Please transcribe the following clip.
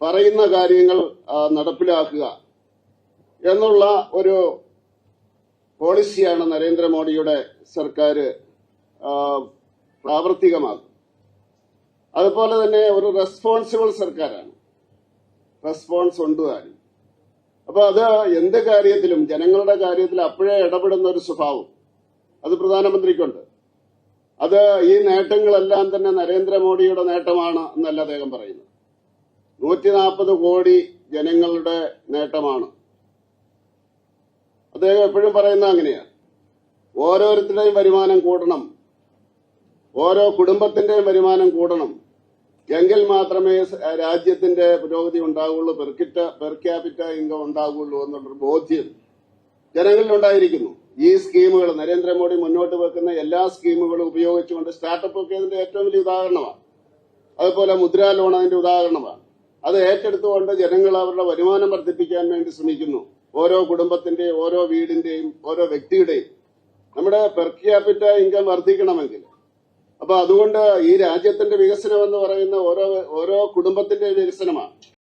പറയുന്ന കാര്യങ്ങൾ നടപ്പിലാക്കുക എന്നുള്ള ഒരു പോളിസിയാണ് നരേന്ദ്രമോദിയുടെ സർക്കാർ പ്രാവർത്തികമാക്കുന്നത്. അതുപോലെ തന്നെ ഒരു റെസ്പോൺസിബിൾ സർക്കാരാണ്, റെസ്പോൺസ് ഉണ്ട് താനും. അപ്പൊ അത് എന്ത് കാര്യത്തിലും ജനങ്ങളുടെ കാര്യത്തിൽ അപ്പോഴേ ഇടപെടുന്ന ഒരു സ്വഭാവം അത് പ്രധാനമന്ത്രിക്കുണ്ട്. അത് ഈ നേട്ടങ്ങളെല്ലാം തന്നെ നരേന്ദ്രമോദിയുടെ നേട്ടമാണ് എന്നല്ല അദ്ദേഹം പറയുന്നത്. 140 കോടി ജനങ്ങളുടെ നേട്ടമാണ്. അദ്ദേഹം എപ്പോഴും പറയുന്നത് അങ്ങനെയാണ്. ഓരോരുത്തരുടെയും വരുമാനം കൂടണം, ഓരോ കുടുംബത്തിന്റെയും വരുമാനം കൂടണം, എങ്കിൽ മാത്രമേ രാജ്യത്തിന്റെ പുരോഗതി ഉണ്ടാവുള്ളൂ, പെർ ക്യാപിറ്റ ഇൻകം ഉണ്ടാവുള്ളൂ എന്നുള്ളൊരു ബോധ്യം ജനങ്ങളിലുണ്ടായിരിക്കുന്നു. ഈ സ്കീമുകൾ നരേന്ദ്രമോദി മുന്നോട്ട് വെക്കുന്ന എല്ലാ സ്കീമുകളും ഉപയോഗിച്ചുകൊണ്ട് സ്റ്റാർട്ടപ്പ് ഒക്കെ അതിന്റെ ഏറ്റവും വലിയ ഉദാഹരണമാണ്. അതുപോലെ മുദ്രാ ലോൺ അതിന്റെ ഉദാഹരണമാണ്. അത് ഏറ്റെടുത്തുകൊണ്ട് ജനങ്ങൾ അവരുടെ വരുമാനം വർദ്ധിപ്പിക്കാൻ വേണ്ടി ശ്രമിക്കുന്നു. ഓരോ കുടുംബത്തിന്റെയും, ഓരോ വീടിന്റെയും, ഓരോ വ്യക്തിയുടെയും നമ്മുടെ പെർ ക്യാപിറ്റ ഇൻകം വർദ്ധിക്കണമെങ്കിൽ, അപ്പൊ അതുകൊണ്ട് ഈ രാജ്യത്തിന്റെ വികസനം എന്ന് പറയുന്ന ഓരോ കുടുംബത്തിന്റെ വികസനമാണ്.